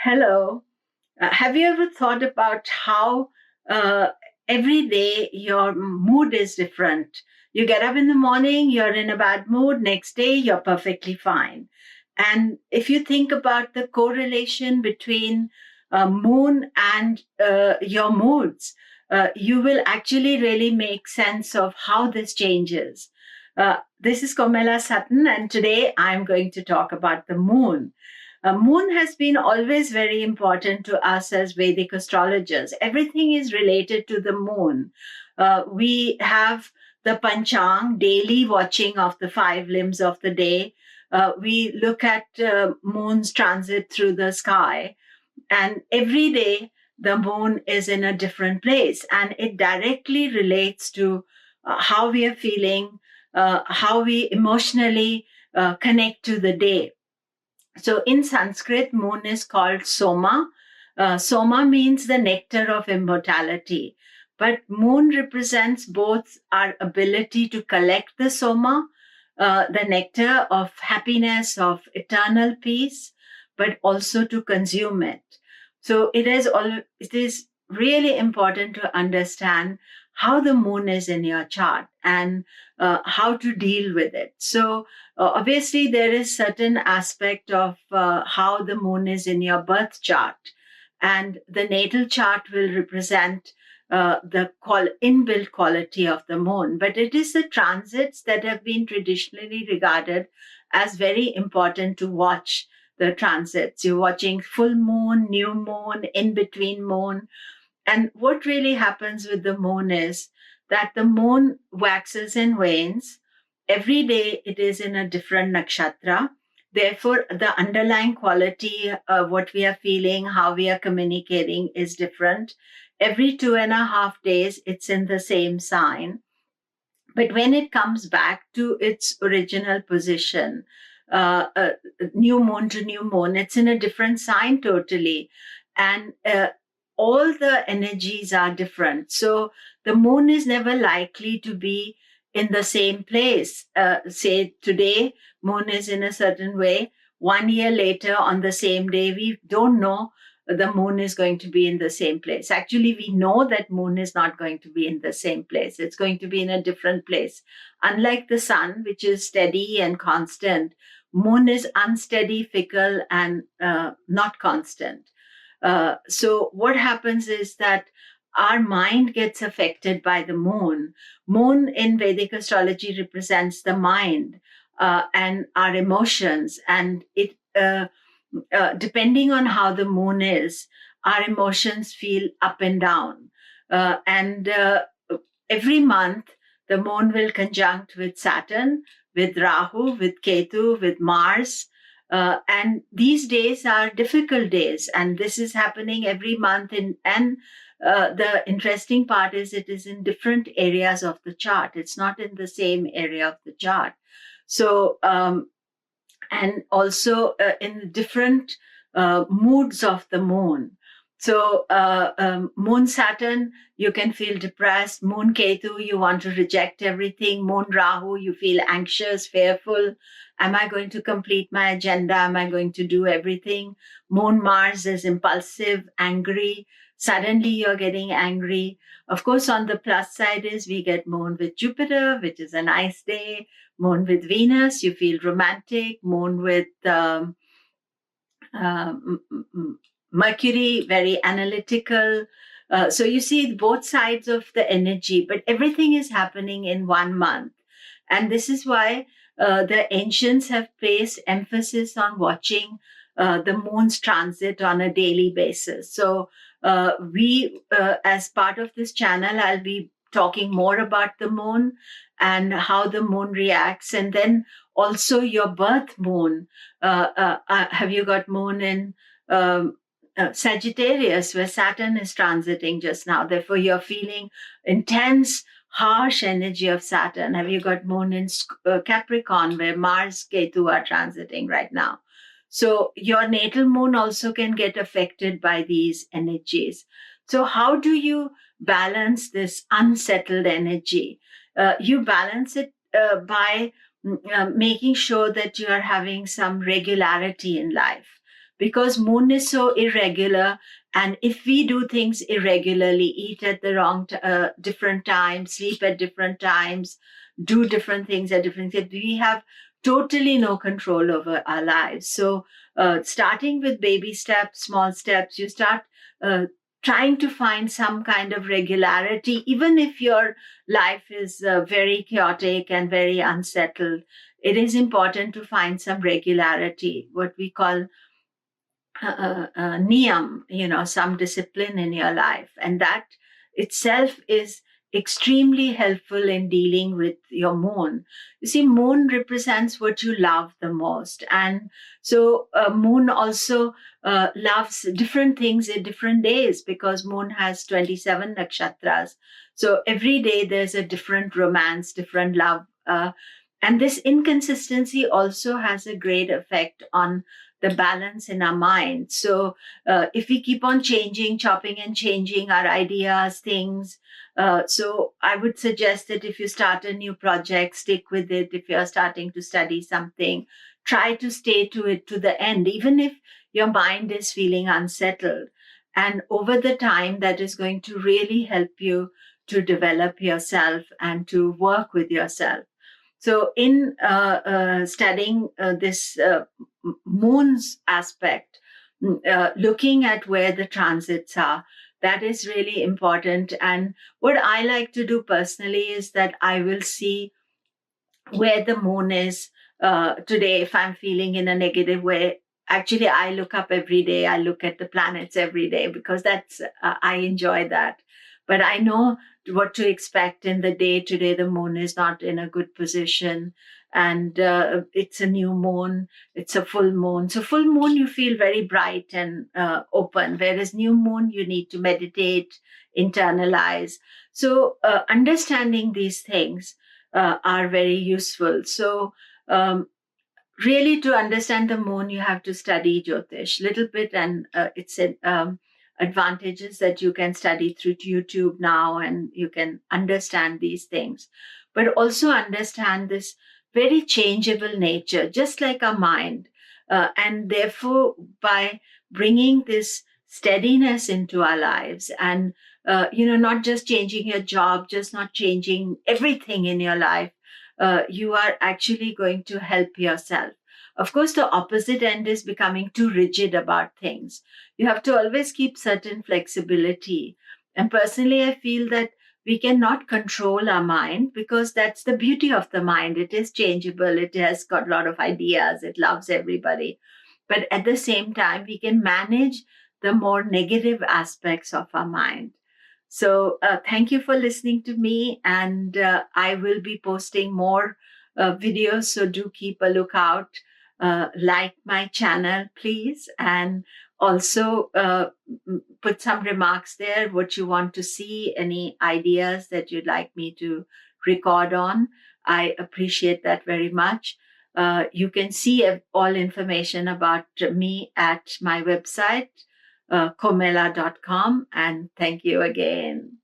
Hello. Have you ever thought about how uh, every day your mood is different? You get up in the morning, you're in a bad mood. Next day, you're perfectly fine. And if you think about the correlation between moon and your moods, you will actually really make sense of how this changes. This is Komilla Sutton, and today I'm going to talk about the moon. Moon has been always very important to us as Vedic astrologers. Everything is related to the moon. We have the Panchang, daily watching of the five limbs of the day. We look at moon's transit through the sky, and every day the moon is in a different place, and it directly relates to how we are feeling, how we emotionally connect to the day. So in Sanskrit, moon is called Soma. Soma means the nectar of immortality. But moon represents both our ability to collect the Soma, the nectar of happiness, of eternal peace, but also to consume it. So it is really important to understand how the moon is in your chart and how to deal with it. So obviously, there is certain aspect of how the moon is in your birth chart, and the natal chart will represent the inbuilt quality of the moon. But it is the transits that have been traditionally regarded as very important to watch. The transits, you're watching full moon, new moon, in between moon. And what really happens with the moon is that the moon waxes and wanes. Every day it is in a different nakshatra. Therefore, the underlying quality of what we are feeling, how we are communicating is different. Every 2.5 days, it's in the same sign. But when it comes back to its original position, new moon to new moon, it's in a different sign totally. And all the energies are different. So the moon is never likely to be in the same place. Say today, moon is in a certain way. 1 year later, on the same day, we don't know the moon is going to be in the same place. Actually, we know that moon is not going to be in the same place. It's going to be in a different place. Unlike the sun, which is steady and constant, moon is unsteady, fickle, and not constant. So what happens is that our mind gets affected by the moon. Moon in Vedic astrology represents the mind and our emotions, and it depending on how the moon is, our emotions feel up and down. And every month, the moon will conjunct with Saturn, with Rahu, with Ketu, with Mars. And these days are difficult days, and this is happening every month. And the interesting part is it is in different areas of the chart. It's not in the same area of the chart. So, and also in different moods of the moon. So, Moon Saturn, you can feel depressed. Moon Ketu, you want to reject everything. Moon Rahu, you feel anxious, fearful. Am I going to complete my agenda? Am I going to do everything? Moon Mars is impulsive, angry. Suddenly you're getting angry. Of course, on the plus side is we get moon with Jupiter, which is a nice day. Moon with Venus, you feel romantic. Moon with Mercury, very analytical. So you see both sides of the energy, but everything is happening in 1 month. And this is why the ancients have placed emphasis on watching the moon's transit on a daily basis. So as part of this channel, I'll be talking more about the moon and how the moon reacts, and then also your birth moon. Have you got moon in Sagittarius, where Saturn is transiting just now? Therefore, you're feeling intense, harsh energy of Saturn. Have you got moon in Capricorn, where Mars, Ketu are transiting right now? So your natal moon also can get affected by these energies. So how do you balance this unsettled energy? You balance it by making sure that you are having some regularity in life. because moon is so irregular. And if we do things irregularly, eat at the different times, sleep at different times, do different things at different times, we have totally no control over our lives. So starting with baby steps, small steps, you start trying to find some kind of regularity, even if your life is very chaotic and very unsettled. It is important to find some regularity, what we call niyam, some discipline in your life. And that itself is extremely helpful in dealing with your moon. You see, moon represents what you love the most. And so moon also loves different things in different days, because moon has 27 nakshatras. So every day there's a different romance, different love. And this inconsistency also has a great effect on the balance in our mind. So if we keep on changing, chopping and changing our ideas, things, so I would suggest that if you start a new project, stick with it. If you're starting to study something, try to stay to it to the end, even if your mind is feeling unsettled. And over the time, that is going to really help you to develop yourself and to work with yourself. So in studying this moon's aspect, looking at where the transits are, that is really important. And what I like to do personally is that I will see where the moon is today. If I'm feeling in a negative way, actually I look up every day. I look at the planets every day, because that's I enjoy that. But I know what to expect in the day. Today the moon is not in a good position, and it's a new moon, it's a full moon. So full moon, you feel very bright and open, whereas new moon, you need to meditate, internalize. So understanding these things are very useful. So really, to understand the moon, you have to study Jyotish a little bit, and it's advantages that you can study through YouTube now, and you can understand these things, but also understand this very changeable nature, just like our mind. And therefore, by bringing this steadiness into our lives, and not just changing your job, just not changing everything in your life, you are actually going to help yourself. Of course, the opposite end is becoming too rigid about things. You have to always keep certain flexibility. And personally, I feel that we cannot control our mind, because that's the beauty of the mind. It is changeable. It has got a lot of ideas. It loves everybody. But at the same time, we can manage the more negative aspects of our mind. So thank you for listening to me, and I will be posting more videos, so do keep a lookout. Like my channel, please, and also put some remarks there, what you want to see, any ideas that you'd like me to record on. I appreciate that very much. You can see all information about me at my website, komilla.com. And thank you again.